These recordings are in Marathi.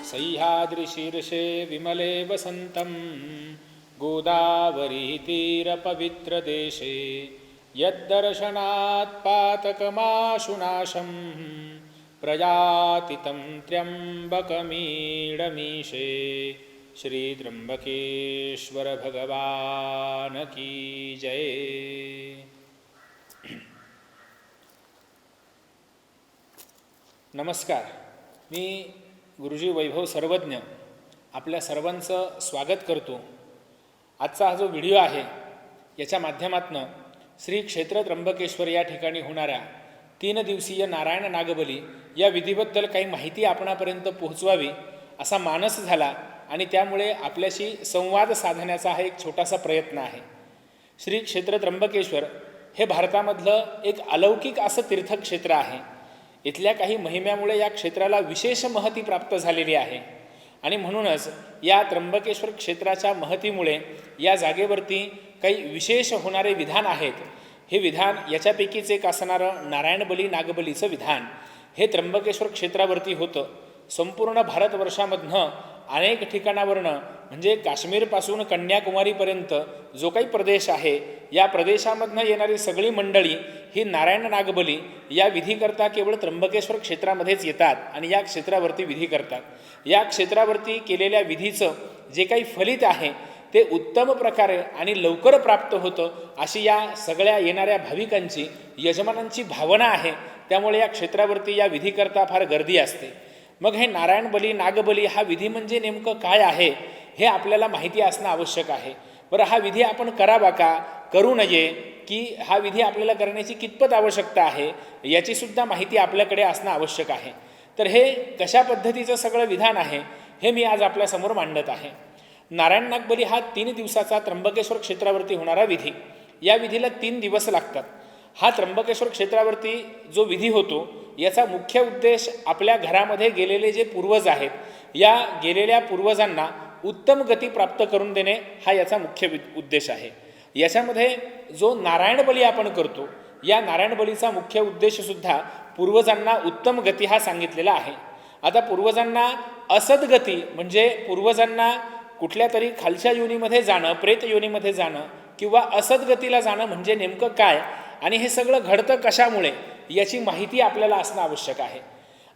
सह्याद्रिशीर्षे विमले वसन्तं गोदावरी तीरपवित्रदेशे यद्दर्शनात् पातकमाशुनाशं प्रयातितं त्र्यम्बकमीडमीशे श्रीत्र्यंबकेश्वर भगवान की जय। नमस्कार, मी गुरुजी वैभव सर्वज्ञ आपल्या सर्वांचं स्वागत करतो। आजचा हा जो व्हिडिओ आहे याच्या माध्यमातून श्री क्षेत्र त्र्यंबकेश्वर या ठिकाणी होणाऱ्या 3 दिवसीय नारायण नागबली या विधीबद्दल काही माहिती आपणापर्यंत पोहोचवावी असा मानस झाला आणि त्यामुळे आपल्याशी संवाद साधण्याचा हा एक छोटासा प्रयत्न आहे। श्री क्षेत्र त्र्यंबकेश्वर हे भारतामधलं एक अलौकिक असं तीर्थक्षेत्र आहे। इथल्या काही महिम्यामुळे या क्षेत्राला विशेष महती प्राप्त झालेली आहे आणि म्हणूनच या त्र्यंबकेश्वर क्षेत्राच्या महतीमुळे या जागेवरती काही विशेष होणारे विधान आहेत। हे विधान याच्यापैकीच एक असणारं नारायणबली नागबलीचं विधान हे त्र्यंबकेश्वर क्षेत्रावरती होतं। संपूर्ण भारतवर्षामधनं अनेक ठिकाणावरनं म्हणजे काश्मीरपासून कन्याकुमारीपर्यंत जो काही प्रदेश आहे या प्रदेशामधनं येणारी सगळी मंडळी ही नारायण नागबली या विधीकरता केवळ त्र्यंबकेश्वर क्षेत्रामध्येच येतात आणि या क्षेत्रावरती विधी करतात। या क्षेत्रावरती केलेल्या विधीचं जे काही फलित आहे ते उत्तम प्रकारे आणि लवकर प्राप्त होतं अशी या सगळ्या येणाऱ्या भाविकांची यजमानांची भावना आहे। त्यामुळे या क्षेत्रावरती या विधीकरता फार गर्दी असते। मग हे नारायणबली नागबली हा विधी म्हणजे नेमकं काय आहे हे आपल्याला माहिती असणं आवश्यक आहे। बरं, हा विधी आपण करावा का, करू नये, की हा विधी आपल्याला करण्याची कितपत आवश्यकता आहे याची सुद्धा माहिती आपल्याकडे असणं आवश्यक आहे। तर हे कशा पद्धतीचं सगळं विधान आहे हे मी आज आपल्यासमोर मांडत आहे। नारायण नागबली हा 3 दिवसाचा त्र्यंबकेश्वर क्षेत्रावरती होणारा विधी। या विधीला 3 दिवस लागतात। हा त्र्यंबकेश्वर क्षेत्रावरती जो विधी होतो याचा मुख्य उद्देश आपल्या घरामध्ये गेलेले जे पूर्वज आहेत या गेलेल्या पूर्वजांना उत्तम गती प्राप्त करून देणे हा याचा मुख्य उद्देश आहे। याच्यामध्ये जो नारायणबली आपण करतो या नारायणबलीचा मुख्य उद्देशसुद्धा पूर्वजांना उत्तम गती हा सांगितलेला आहे। आता पूर्वजांना असद्गती म्हणजे पूर्वजांना कुठल्या तरी खालच्या योनीमध्ये जाणं, प्रेत योनीमध्ये जाणं किंवा असद्गतीला जाणं म्हणजे नेमकं काय आणि हे सगळं घडतं कशामुळे याची माहिती आपल्याला असणं आवश्यक आहे।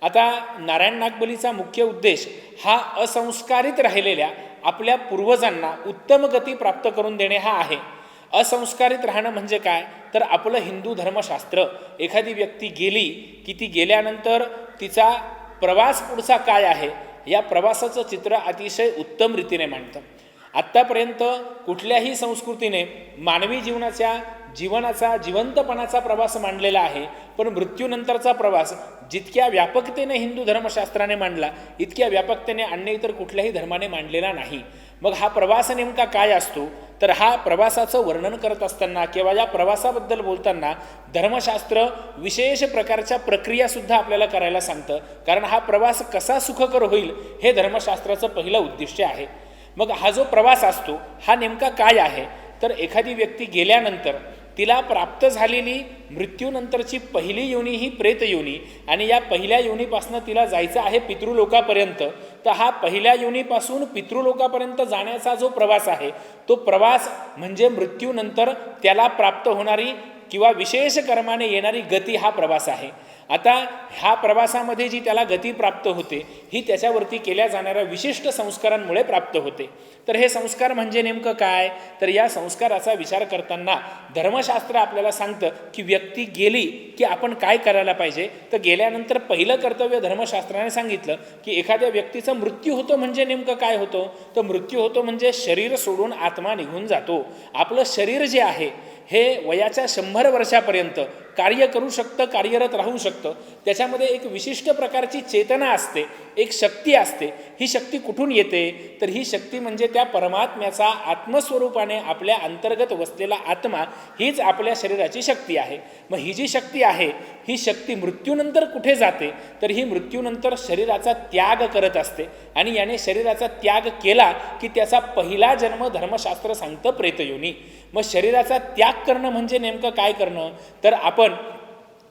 आता नारायण नागबलीचा मुख्य उद्देश हा असंस्कारित राहिलेल्या आपल्या पूर्वजांना उत्तम गती प्राप्त करून देणे हा आहे। असंस्कारित राहणं म्हणजे काय, तर आपलं हिंदू धर्मशास्त्र एखादी व्यक्ती गेली की ती गेल्यानंतर तिचा प्रवास पुढचा काय आहे या प्रवासाचं चित्र अतिशय उत्तम रीतीने मांडतं। आत्तापर्यंत कुठल्याही संस्कृतीने मानवी जीवनाचा जिवंतपणाचा प्रवास मांडलेला आहे, पण मृत्यूनंतरचा प्रवास जितक्या व्यापकतेने हिंदू धर्मशास्त्राने मांडला इतक्या व्यापकतेने अन्य इतर कुठल्याही धर्माने मांडलेला नाही। मग हा प्रवास नेमका काय असतो, तर हा प्रवासाचं वर्णन करत असताना किंवा या प्रवासाबद्दल बोलताना धर्मशास्त्र विशेष प्रकारच्या प्रक्रियासुद्धा आपल्याला करायला सांगतं, कारण हा प्रवास कसा सुखकर होईल हे धर्मशास्त्राचं पहिलं उद्दिष्ट आहे। मग हा जो प्रवास असतो हा नेमका काय आहे, तर एखादी व्यक्ती गेल्यानंतर तिला प्राप्त झालेली मृत्यूनंतरची पहिली योनी ही प्रेत योनी आणि या पहिल्या योनीपासून तिला जायचं आहे पितृलोकापर्यंत। तर हा पहिल्या योनीपासून पितृलोकापर्यंत जाण्याचा जो प्रवास आहे तो प्रवास म्हणजे मृत्यूनंतर त्याला प्राप्त होणारी किंवा विशेष कर्माने येणारी गती हा प्रवास आहे। आता ह्या प्रवासामध्ये जी त्याला गती प्राप्त होते ही त्याच्यावरती केल्या जाणाऱ्या विशिष्ट संस्कारांमुळे प्राप्त होते। तर हे संस्कार म्हणजे नेमकं काय, तर या संस्काराचा विचार करताना धर्मशास्त्र आपल्याला सांगतं की व्यक्ती गेली की आपण काय करायला पाहिजे। तर गेल्यानंतर पहिलं कर्तव्य धर्मशास्त्राने सांगितलं की एखाद्या व्यक्तीचा मृत्यू होतो म्हणजे नेमकं काय होतं, तर मृत्यू होतो म्हणजे शरीर सोडून आत्मा निघून जातो। आपलं शरीर जे आहे हे वयाच्या 100 वर्षापर्यंत कार्य करू शकतं, कार्यरत राहू शकतं। त्याच्यामध्ये एक विशिष्ट प्रकारची चेतना असते, एक शक्ती असते। ही शक्ती कुठून येते, तर ही शक्ती म्हणजे त्या परमात्म्याचा आत्मस्वरूपाने आपल्या अंतर्गत वसलेला आत्मा हीच आपल्या शरीराची शक्ती आहे। मग ही जी शक्ती आहे ही शक्ती मृत्यूनंतर कुठे जाते, तर ही मृत्यूनंतर शरीराचा त्याग करत असते आणि याने शरीराचा त्याग केला की त्याचा पहिला जन्म धर्मशास्त्र सांगतं प्रेतयोनी। मग शरीराचा त्याग करणं म्हणजे नेमकं काय करणं, तर आपण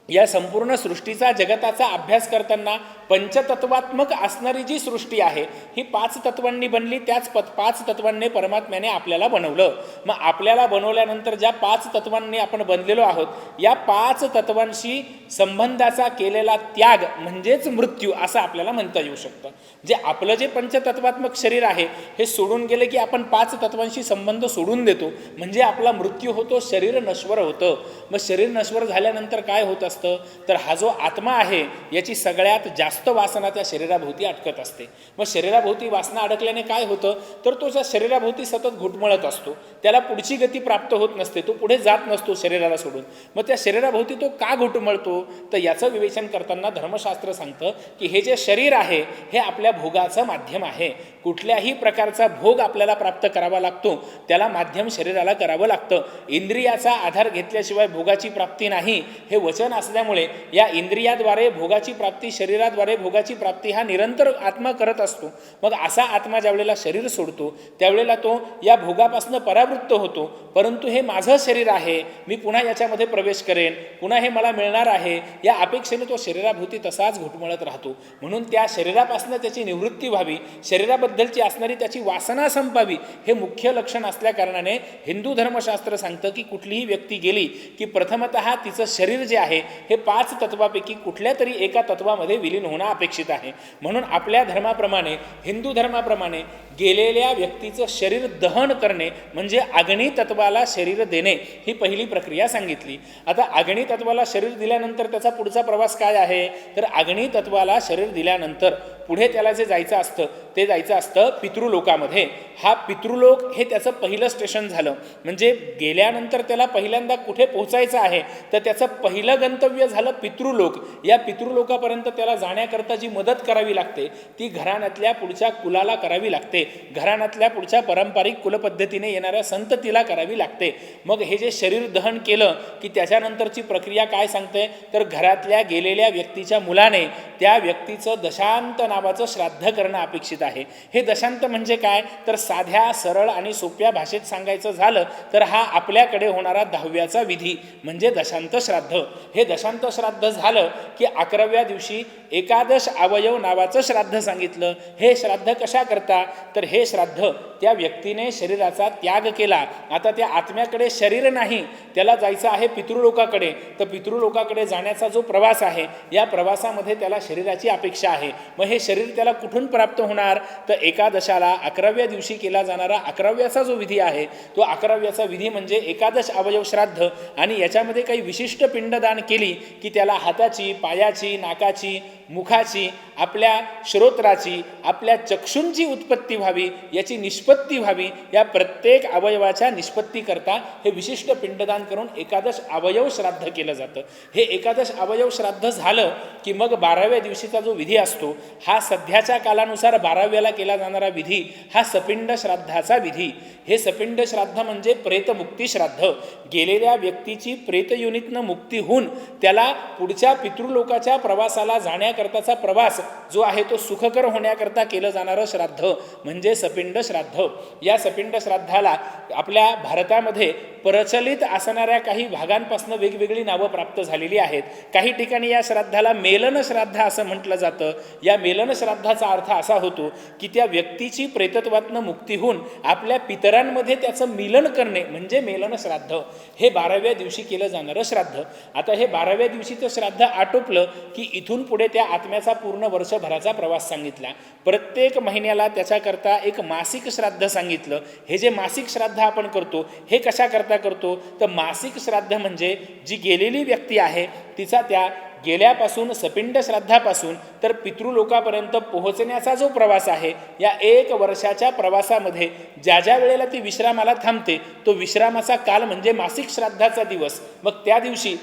या संपूर्ण सृष्टीचा जगताचा अभ्यास करताना पंचतत्वात्मक असणारी जी सृष्टी आहे ही 5 तत्वांनी बनली. त्याच 5 तत्वांनी परमात्म्याने आपल्याला बनवलं. मग आपल्याला बनवल्यानंतर ज्या 5 तत्वांनी आपण बनलेलो आहोत या 5 तत्वांशी संबंधाचा केलेला त्याग म्हणजेच मृत्यू असं आपल्याला म्हणता येऊ शकतं. जे आपलं जे पंचतत्वात्मक शरीर आहे हे सोडून गेले की आपण 5 तत्वांशी संबंध सोडून देतो म्हणजे आपला मृत्यू होतो, शरीर नश्वर होतं. मग शरीर नश्वर झाल्यानंतर काय होत असतं तर हा जो आत्मा आहे याची सगळ्यात जास्त वासना त्या शरीराभोवती अटकत असते. मग शरीराभोवती वासना अडकल्याने काय होतं तर तो त्या शरीराभोवती सतत घुटमळत असतो. त्याला पुढची गती प्राप्त होत नसते, तो पुढे जात नसतो शरीराला सोडून. मग त्या शरीराभोवती तो का घुटमळतो तर याचं विवेचन करताना धर्मशास्त्र सांगतं की हे जे शरीर आहे हे आपल्या भोगाचं माध्यम आहे. कुठल्याही प्रकारचा भोग आपल्याला प्राप्त करावा लागतो त्याला माध्यम शरीराला करावं लागतं. इंद्रियाचा आधार घेतल्याशिवाय भोगाची प्राप्ती नाही हे वचन असल्यामुळे या इंद्रियाद्वारे भोगाची प्राप्ती, शरीराद्वारे भोगाची प्राप्ती हा निरंतर आत्मा करत असतो. मग असा आत्मा ज्यावेळेला शरीर सोडतो त्यावेळेला तो या भोगापासून परावृत्त होतो. परंतु हे माझं शरीर आहे, मी पुन्हा याच्यामध्ये प्रवेश करेन, पुन्हा हे मला मिळणार आहे या अपेक्षेने तो शरीराभोवती तसाच घुटमळत राहतो. म्हणून त्या शरीरापासून त्याची निवृत्ती व्हावी, शरीराबद्दलची असणारी त्याची वासना संपावी हे मुख्य लक्षण असल्या कारणाने हिंदू धर्मशास्त्र सांगतं की कुठलीही व्यक्ती गेली की प्रथमतः तिचं शरीर जे आहे हे 5 तत्वापैकी कुठल्या तरी एका तत्वामध्ये विलीन होणं अपेक्षित आहे. म्हणून आपल्या धर्माप्रमाणे, हिंदू धर्माप्रमाणे गेलेल्या व्यक्तीचं शरीर दहन करणे म्हणजे अग्नी तत्वाला शरीर देणे ही पहिली प्रक्रिया सांगितली. आता अग्नी तत्वाला शरीर दिल्यानंतर त्याचा पुढचा प्रवास काय आहे तर अग्नी तत्वाला शरीर दिल्यानंतर पुढे त्याला जे जायचं असतं ते जायचं असतं पितृलोकामध्ये. हा पितृलोक हे त्याचं पहिलं स्टेशन झालं. म्हणजे गेल्यानंतर त्याला पहिल्यांदा कुठे पोहोचायचं आहे तर त्याचं पहिलं गंतव्य झालं पितृलोक. या पितृलोकापर्यंत त्याला जाण्याकरता जी मदत करावी लागते ती घराण्यातल्या पुढच्या कुलाला करावी लागते, घराण्यातल्या पुढच्या पारंपरिक कुलपद्धतीने येणाऱ्या संततीला करावी लागते. मग हे जे शरीर दहन केलं की त्याच्यानंतरची प्रक्रिया काय सांगते तर घरातल्या गेलेल्या व्यक्तीच्या मुलाने त्या व्यक्तीचं दशांत नावाचं श्राद्ध करणं अपेक्षित आहे. हे दशांत म्हणजे काय तर साध्या सरळ आणि सोप्या भाषेत सांगायचं झालं तर हा आपल्याकडे होणारा 10व्याचा विधी म्हणजे दशांत श्राद्ध. हे दशांत श्राद्ध झालं की 11व्या दिवशी एकादश अवयव नावाचं श्राद्ध सांगितलं. हे श्राद्ध कशा करता तर हे श्राद्ध त्या व्यक्तीने शरीराचा त्याग केला. आता त्या आत्म्याकडे शरीर नाही, त्याला जायचं आहे पितृलोकाकडे. तर पितृलोकाकडे जाण्याचा जो प्रवास आहे या प्रवासामध्ये त्याला शरीराची अपेक्षा आहे. मग हे शरीर त्याला कुठून प्राप्त होणार तर एकादशाला 11व्या दिवशी केला जाणारा 11व्याचा जो विधी आहे तो 11व्याचा विधी म्हणजे एकादश अवयव श्राद्ध. आणि याच्यामध्ये काही विशिष्ट पिंडदान केली की त्याला हाताची, पायाची, नाकाची, मुखाची, आपल्या श्रोत्राची, आपल्या चक्षूंची उत्पत्ती व्हावी, याची निष्पत्ती व्हावी. या प्रत्येक अवयवाच्या निष्पत्ती करता हे विशिष्ट पिंडदान करून एकादश अवयव श्राद्ध केलं जातं. हे एकादश अवयव श्राद्ध झालं की मग 12व्या दिवशीचा जो विधी असतो हा सध्याच्या कालानुसार 12व्याला केला जाणारा विधी हा सपिंड श्राद्धाचा विधी. हे सपिंड श्राद्ध म्हणजे प्रेतमुक्ती श्राद्ध. गेलेल्या व्यक्तीची प्रेतयुनीतनं मुक्ती होऊन त्याला पुढच्या पितृलोकाच्या प्रवासाला जाण्याकरताचा प्रवास जो आहे तो सुखकर होण्याकरता केलं जाणारं श्राद्ध म्हणजे सपिंड श्राद्ध. या सपिंड श्राद्धाला आपल्या भारतामध्ये प्रचलित असणाऱ्या काही भागांपासून वेगवेगळी नावं प्राप्त झालेली आहेत. काही ठिकाणी या श्राद्धाला मेलन श्राद्ध असं म्हटलं जातं. या मेलन श्राद्धाचा अर्थ असा होतो की त्या व्यक्तीची प्रेतत्वातनं मुक्ती होऊन आपल्या पितरांमध्ये त्याचं मिलन करणे म्हणजे मेलन श्राद्ध. हे 12व्या दिवशी केलं जाणारं श्राद्ध. आता हे 12व्या दिवशीचं श्राद्ध आटोपलं की इथून पुढे त्या आत्म्याचा पूर्ण वर्षभराचा प्रवास सांगितला. प्रत्येक महिन्याला त्याच्याकरता एक मासिक श्राद्ध सांगितलं. हे जे मासिक श्राद्ध आपण करतो हे कशा करता करतो तर मासिक श्राद्ध म्हणजे जी गेलेली व्यक्ती आहे तिचा त्या गेल्यापासून सपिंड श्राद्धापासून तर पितृलोकापर्यंत पोहोचण्याचा जो प्रवास आहे या 1 वर्षाच्या प्रवासामध्ये ज्या ज्या वेळेला ती विश्रामाला थांबते तो विश्रामाचा काल म्हणजे मासिक श्राद्धाचा दिवस. मग त्या दिवशी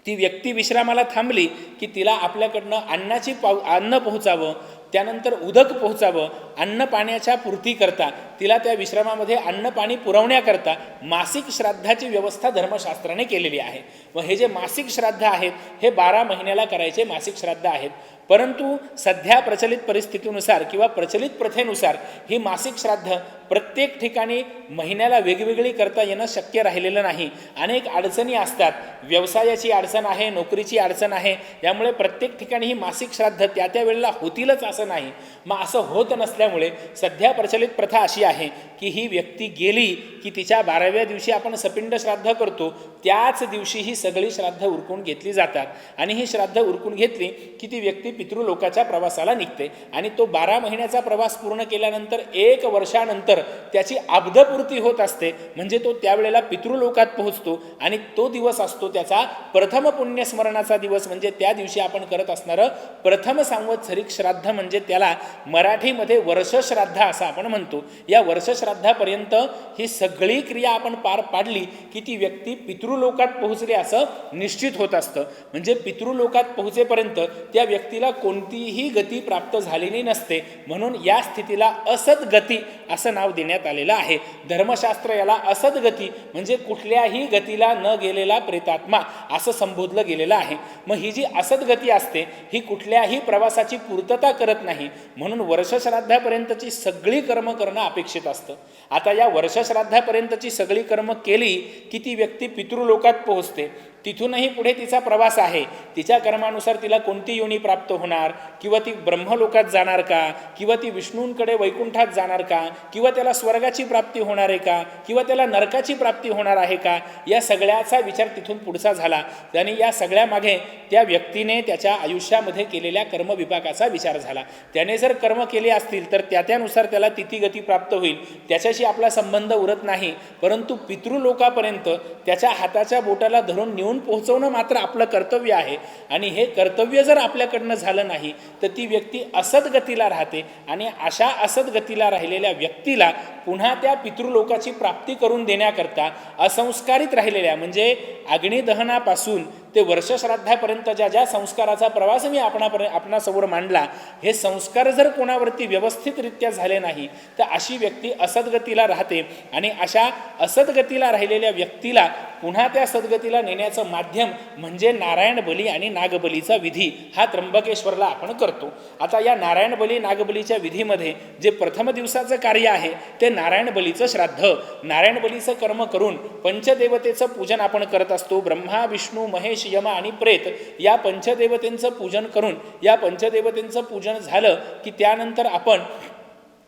ती व्यक्ती विश्रामाला थांबली की तिला आपल्याकडनं अन्न पोहोचावं, त्यानंतर उदक पोहोचावं, अन्न पाण्याच्या पूर्तीकरता तिला त्या विश्रामामध्ये अन्न पाणी पुरवण्याकरता मासिक श्राद्धाची व्यवस्था धर्मशास्त्राने केलेली आहे. व हे जे मासिक श्राद्ध आहेत हे 12 महिन्याला करायचे मासिक श्राद्ध आहेत. परंतु सध्या प्रचलित परिस्थितीनुसार किंवा प्रचलित प्रथेनुसार ही मासिक श्राद्ध प्रत्येक ठिकाणी महिन्याला वेगवेगळी करता येणं शक्य राहिलेलं नाही. अनेक अडचणी असतात, व्यवसायाची अडचण आहे, नोकरीची अडचण आहे, यामुळे प्रत्येक ठिकाणी ही मासिक श्राद्ध त्या त्या वेळेला होतीलच असं नाही. मग असं होत नसल्यामुळे सध्या प्रचलित प्रथा अशी आहे की ही व्यक्ती गेली की तिच्या 12व्या दिवशी आपण सपिंड श्राद्ध करतो, त्याच दिवशी ही सगळी श्राद्ध उरकून घेतली जातात. आणि ही श्राद्ध उरकून घेतली की ती व्यक्ती पितृलोकाच्या प्रवासाला निघते. आणि तो 12 महिन्याचा प्रवास पूर्ण केल्यानंतर 1 वर्षानंतर त्याची अब्धपूर्ती होत असते. म्हणजे तो त्यावेळेला पितृलोकात पोहोचतो आणि तो दिवस असतो त्याचा प्रथम पुण्यस्मरणाचा दिवस. म्हणजे त्या दिवशी आपण करत असणारं प्रथम सांवत्सरिक श्राद्ध, म्हणजे त्याला मराठीमध्ये वर्षश्राद्ध असं आपण म्हणतो. या वर्षश्राद्धापर्यंत ही सगळी क्रिया आपण पार पाडली की ती व्यक्ती पितृलोकात पोहोचली असं निश्चित होत असतं. म्हणजे पितृलोकात पोहोचेपर्यंत त्या व्यक्तीला कोणतीही गती प्राप्त झालेली नसते. म्हणून या स्थितीला असद्गती असं नाव देण्यात आलेलं आहे. धर्मशास्त्र याला असद्गती म्हणजे कुठल्याही गतीला न गेलेला प्रेतात्मा असं संबोधलं गेलेलं आहे. मग ही जी असद्गती असते ही कुठल्याही प्रवासाची पूर्तता करत नाही. म्हणून वर्षश्राद्धापर्यंतची सगळी कर्म करणं अपेक्षित असतं. आता या वर्षश्राद्धापर्यंतची सगळी कर्म केली की ती व्यक्ती पितृलोकात पोहोचते. तिथूनही पुढे तिचा प्रवास आहे. तिच्या कर्मानुसार तिला कोणती योनी प्राप्त होणार, किंवा ती ब्रह्मलोकात जाणार का, किंवा ती विष्णूंकडे वैकुंठात जाणार का, किंवा त्याला स्वर्गाची प्राप्ती होणार आहे का, किंवा त्याला नरकाची प्राप्ती होणार आहे का, या सगळ्याचा विचार तिथून पुढचा झाला. आणि या सगळ्यामागे त्या व्यक्तीने त्याच्या आयुष्यामध्ये केलेल्या कर्मविपाकाचा विचार झाला. त्याने जर कर्म केले असतील तर त्यानुसार त्याला तिथीगती प्राप्त होईल, त्याच्याशी आपला संबंध उरत नाही. परंतु पितृलोकापर्यंत त्याच्या हाताच्या बोटाला धरून नेऊन पोहोचवणं मात्र आपलं कर्तव्य आहे. आणि हे कर्तव्य जर आपल्याकडनं झालं नाही तर ती व्यक्ती असद्गतीला राहते. आणि अशा असद्गतीला राहिलेल्या व्यक्तीला पुन्हा त्या पितृलोकाची प्राप्ती करून देण्याकरता असंस्कारित राहिलेल्या, म्हणजे अग्निदहनापासून ते वर्षश्राद्धापर्यंत ज्या ज्या संस्काराचा प्रवास मी आपणासमोर मांडला, हे संस्कार जर कोणावरती व्यवस्थितरित्या झाले नाही तर अशी व्यक्ती असद्गतीला राहते. आणि अशा असद्गतीला राहिलेल्या व्यक्तीला पुन्हा त्या सद्गतीला नेण्याचं माध्यम म्हणजे नारायण बली आणि नागबलीचा विधी हा त्र्यंबकेश्वरला आपण करतो. आता या नारायण बली नागबलीच्या विधीमध्ये जे प्रथम दिवसाचं कार्य आहे ते नारायण बलीचं श्राद्ध. नारायण बलीचं कर्म करून पंचदेवतेचं पूजन आपण करत असतो. ब्रह्मा, विष्णू, महेश, यम आणि प्रेत या पंचदेवतेंचं पूजन करून, या पंचदेवतेंचं पूजन झालं की त्यानंतर आपण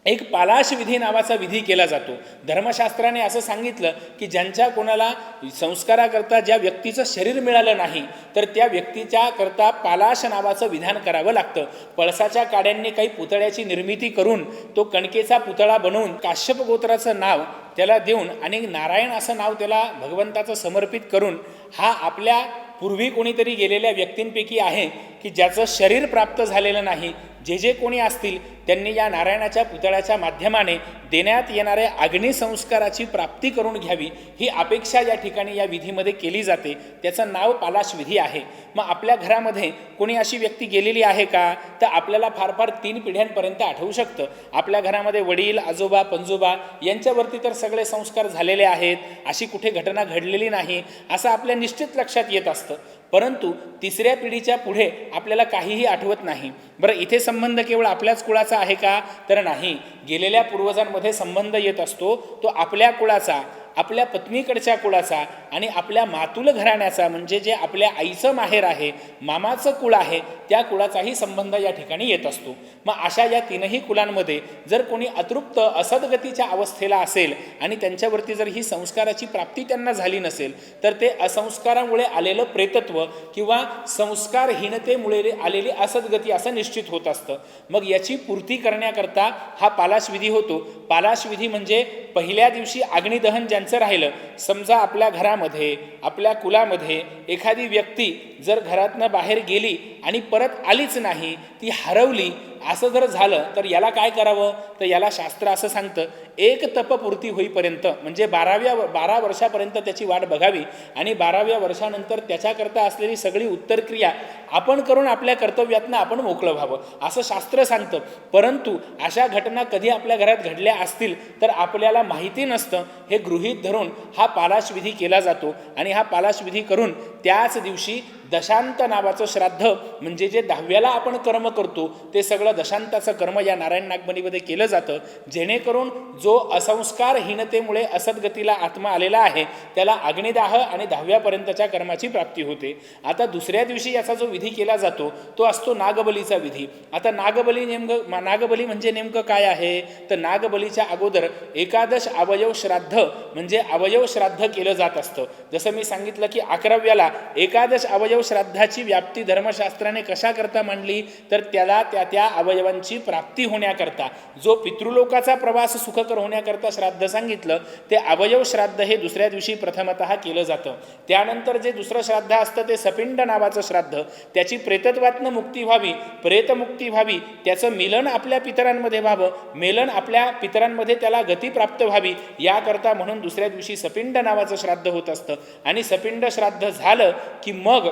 एक पालाश विधी नावाचा विधी केला जातो. धर्मशास्त्राने असं सांगितलं की ज्यांच्या कोणाला संस्काराकरता ज्या व्यक्तीचं शरीर मिळालं नाही तर त्या व्यक्तीच्या करता पालाश नावाचं विधान करावं लागतं. पळसाच्या काड्यांनी काही पुतळ्याची निर्मिती करून तो कणकेचा पुतळा बनवून काश्यप गोत्राचं नाव त्याला देऊन आणि नारायण असं नाव त्याला भगवंताचं समर्पित करून, हा आपल्या पूर्वी कोणीतरी गेलेल्या व्यक्तींपैकी आहे की ज्याचं शरीर प्राप्त झालेलं नाही, जे कोणी असतील त्यांनी या नारायणाच्या पुतळ्याच्या माध्यमाने देण्यात येणाऱ्या अग्निसंस्काराची प्राप्ती करून घ्यावी, ही अपेक्षा या ठिकाणी या विधीमध्ये केली जाते. त्याचं नाव पालाश विधी आहे. मग आपल्या घरामध्ये कोणी अशी व्यक्ती गेलेली आहे का, तर आपल्याला फार फार 3 पिढ्यांपर्यंत आठवू शकतं. आपल्या घरामध्ये वडील, आजोबा, पणजोबा यांच्यावरती तर सगळे संस्कार झालेले आहेत, अशी कुठे घटना घडलेली नाही असं आपल्या निश्चित लक्षात येत असतं. परंतु 3ऱ्या पिढीच्या पुढे आपल्याला काहीही आठवत नाही. बरं, इथे संबंध केवळ आपल्याच कुळाचा आहे का, तर नाही. गेलेल्या पूर्वजांमध्ये संबंध येत असतो तो आपल्या कुळाचा, आपल्या पत्नीकडच्या कुळाचा आणि आपल्या मातुल घराण्याचा, म्हणजे जे आपल्या आईचं माहेर आहे, मामाचं कुळ आहे, त्या कुळाचाही संबंध या ठिकाणी येत असतो. मग अशा या 3ही कुलांमध्ये जर कोणी अतृप्त असद्गतीच्या अवस्थेला असेल आणि त्यांच्यावरती जर ही संस्काराची प्राप्ती त्यांना झाली नसेल तर ते असंस्कारामुळे आलेलं प्रेतत्व किंवा संस्कारहीनतेमुळे आलेली असद्गती असं निश्चित होत असतं. मग याची पूर्ती करण्याकरता हा पालाश विधी होतो. पालाश विधी म्हणजे पहिल्या दिवशी अग्निदहन ज्यांचं राहिलं, समजा आपल्या घरामध्ये, आपल्या कुलामध्ये एखादी व्यक्ती जर घरातनं बाहेर गेली आणि परत आलीच नाही, ती हरवली असं जर झालं तर याला काय करावं, तर याला शास्त्र असं सांगतं एक तपपूर्ती होईपर्यंत, म्हणजे 12 वर्षापर्यंत त्याची वाट बघावी आणि 12व्या वर्षानंतर त्याच्याकरता असलेली सगळी उत्तर क्रिया आपण करून आपल्या कर्तव्यातनं आपण मोकळं व्हावं असं शास्त्र सांगतं. परंतु अशा घटना कधी आपल्या घरात घडल्या असतील तर आपल्याला माहिती नसतं. हे गृहीत धरून हा पालाशविधी केला जातो आणि हा पालाशविधी करून त्याच दिवशी दशांत नावाचं श्राद्ध, म्हणजे जे 10व्याला आपण कर्म करतो ते सगळं दशांताचं कर्म या नारायण नागबलीमध्ये केलं जातं, जेणेकरून जो असंस्कारहीनतेमुळे असद्गतीला आत्मा आलेला आहे त्याला अग्निदाह आणि 10व्यापर्यंतच्या कर्माची प्राप्ती होते. आता दुसऱ्या दिवशी याचा जो विधी केला जातो तो असतो नागबलीचा विधी. आता नागबली म्हणजे नेमकं काय आहे, तर नागबलीच्या अगोदर एकादश अवयव श्राद्ध म्हणजे अवयव श्राद्ध केलं जात असतं. जसं मी सांगितलं की 11व्याला एकादश अवयव श्राद्धाची व्याप्ती धर्मशास्त्राने कशा करता मांडली, तर त्याला त्या अवयवांची प्राप्ती होण्याकरता, जो पितृलोकाचा प्रवास सुखकर होण्याकरता श्राद्ध सांगितलं ते अवयव श्राद्ध हे दुसऱ्या दिवशी प्रथमतः केलं जातं. त्यानंतर जे दुसरं श्राद्ध असतं ते सपिंड नावाचं श्राद्ध, त्याची प्रेतत्वातनं मुक्ती व्हावी, प्रेतमुक्ती व्हावी, त्याचं मिलन आपल्या पितरांमध्ये व्हावं, मेलन आपल्या पितरांमध्ये त्याला गती प्राप्त व्हावी याकरता म्हणून दुसऱ्या दिवशी सपिंड नावाचं श्राद्ध होत असतं. आणि सपिंड श्राद्ध झालं की मग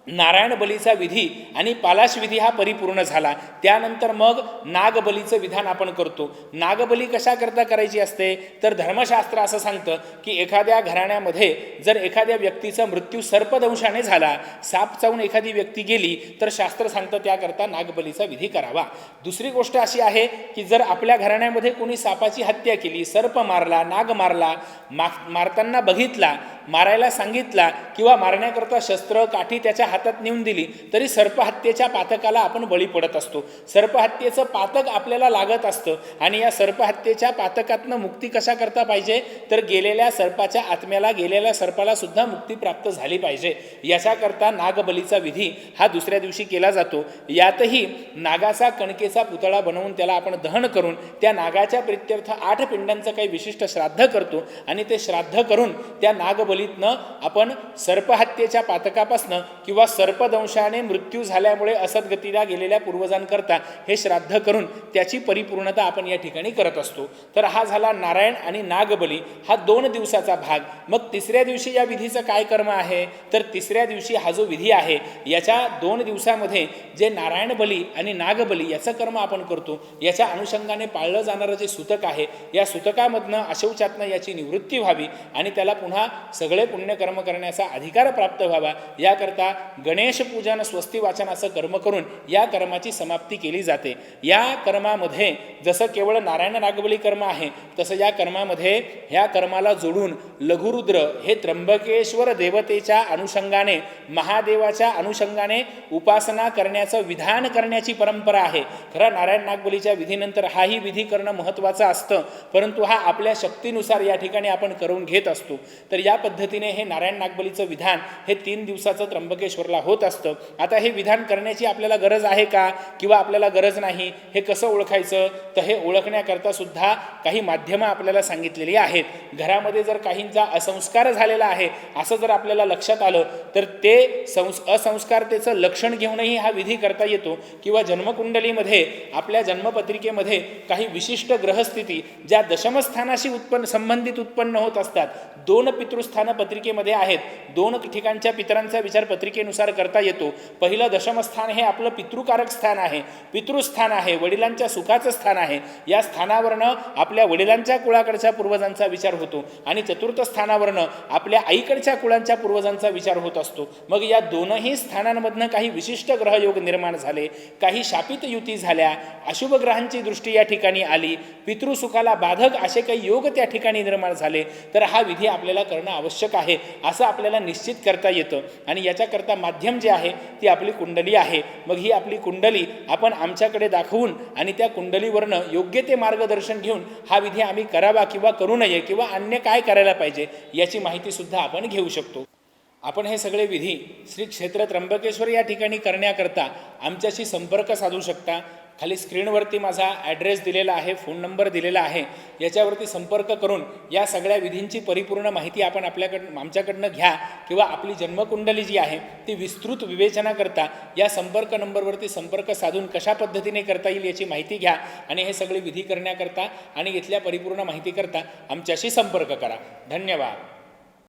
नारायण बलीचा विधी आणि पालाश विधी हा परिपूर्ण झाला. त्यानंतर मग नागबलीचं विधान आपण करतो. नागबली कशा करता करायची असते, तर धर्मशास्त्र असं सांगतं की एखाद्या घराण्यामध्ये जर एखाद्या व्यक्तीचा मृत्यू सर्पदंशाने झाला, साप चावून एखादी व्यक्ती गेली तर शास्त्र सांगतं त्याकरता नागबलीचा विधी करावा. दुसरी गोष्ट अशी आहे की जर आपल्या घराण्यामध्ये कोणी सापाची हत्या केली, सर्प मारला, नाग मारला, मारताना बघितला, मारायला सांगितला किंवा मारण्याकरता शस्त्र काठी त्याच्या हातात नेऊन दिली तरी सर्पहत्येच्या पातकाला आपण बळी पडत असतो. सर्पहत्येचं पातक आपल्याला लागत असतं आणि या सर्पहत्येच्या पातकातनं मुक्ती कशा करता पाहिजे, तर गेलेल्या सर्पाच्या आत्म्याला, गेलेल्या सर्पाला सुद्धा मुक्ती प्राप्त झाली पाहिजे. याच्याकरता नागबलीचा विधी हा दुसऱ्या दिवशी केला जातो. यातही नागाचा कणकेचा पुतळा बनवून त्याला आपण दहन करून त्या नागाच्या प्रित्यर्थ 8 पिंडांचं काही विशिष्ट श्राद्ध करतो आणि ते श्राद्ध करून त्या नागबलीतनं आपण सर्पहत्येच्या पातकापासनं किंवा सर्पदंशाने मृत्यू झाल्यामुळे असद्गतीला गेलेल्या पूर्वजांकरता हे श्राद्ध करून त्याची परिपूर्णता आपण या ठिकाणी करत असतो. तर हा झाला नारायण आणि नागबली हा 2 दिवसाचा भाग. मग तिसऱ्या दिवशी या विधीचं काय कर्म आहे, तर तिसऱ्या दिवशी हा जो विधी आहे याच्या 2 दिवसामध्ये जे नारायण बली आणि नागबली याचं कर्म आपण करतो, याच्या अनुषंगाने पाळलं जाणारं जे सुतक आहे या सुतकामधनं अशौचातनं याची निवृत्ती व्हावी आणि त्याला पुन्हा सगळे पुण्यकर्म करण्याचा अधिकार प्राप्त व्हावा याकरता गणेश पूजन स्वस्ती वाचनाचं कर्म करून या कर्माची समाप्ती केली जाते. या कर्मामध्ये जसं केवळ नारायण नागबली कर्म आहे तसं या कर्मामध्ये ह्या कर्माला जोडून लघुरुद्र हे त्र्यंबकेश्वर देवतेच्या अनुषंगाने, महादेवाच्या अनुषंगाने उपासना करण्याचं विधान करण्याची परंपरा आहे. खरं नारायण नागबलीच्या विधीनंतर हाही विधी करणं महत्त्वाचं असतं, परंतु हा आपल्या शक्तीनुसार या ठिकाणी आपण करून घेत असतो. तर या पद्धतीने हे नारायण नागबलीचं विधान हे 3 दिवसाचं त्र्यंबकेश्वरला होत असतं. आता हे विधान करण्याची आपल्याला गरज आहे का किंवा आपल्याला गरज नाही हे कसं ओळखायचं, तर हे ओळखण्याकरता सुद्धा काही माध्यमं आपल्याला सांगितलेली आहेत. घरामध्ये जर काहींचा असंस्कार झालेला आहे असं जर आपल्याला लक्षात आलं तर ते असंस्कारतेचं लक्षण घेऊनही हा विधी करता येतो. किंवा जन्मकुंडलीमध्ये आपल्या जन्मपत्रिकेमध्ये काही विशिष्ट ग्रहस्थिती ज्या दशमस्थानाशी संबंधित उत्पन्न होत असतात, 2 पितृस्थान पत्रिकेमध्ये आहेत, 2 ठिकाणच्या पितरांचा विचार पत्रिकेनुसार करता येतो. पहिलं दशमस्थान हे आपलं पितृकारक स्थान आहे, पितृस्थान आहे, वडिलांच्या सुखाचं स्थान आहे. या स्थानावरनं आपल्या वडिलांच्या कुळाकडच्या पूर्वजांचा विचार होतो आणि चतुर्थ स्थानावरनं आपल्या आईकडच्या कुळांच्या पूर्वजांचा विचार होत असतो. मग या 2ही स्थानांमधनं काही विशिष्ट ग्रहयोग निर्माण झाले, काही शापित युती झाल्या, अशुभ ग्रहांची दृष्टी या ठिकाणी आली, पितृसुखाला बाधक असे काही योग त्या ठिकाणी निर्माण झाले तर हा विधी आपल्याला करणं आवश्यक आहे असं आपल्याला निश्चित करता येतं. आणि याच्याकरता माध्यम जे आहे ती आपली कुंडली आहे. मग ही आपली कुंडली आपण आमच्याकडे दाखवून आणि त्या कुंडलीवरनं योग्य ते मार्गदर्शन घेऊन हा विधी आम्ही करावा किंवा करू नये किंवा अन्य काय करायला पाहिजे याची माहिती सुद्धा आपण घेऊ शकतो. आपण हे सगळे विधी श्री क्षेत्र त्र्यंबकेश्वर या ठिकाणी करण्याकरता आमच्याशी संपर्क साधू शकता. खाली स्क्रीनवरती माझा ॲड्रेस दिलेला आहे, फोन नंबर दिलेला आहे, याच्यावरती संपर्क करून या सगळ्या विधींची परिपूर्ण माहिती आपण आमच्याकडनं घ्या किंवा आपली जन्मकुंडली जी आहे ती विस्तृत विवेचना करता या संपर्क नंबरवरती संपर्क साधून कशा पद्धतीने करता येईल याची माहिती घ्या आणि हे सगळे विधी करण्याकरता आणि इथल्या परिपूर्ण माहितीकरता आमच्याशी संपर्क करा. धन्यवाद.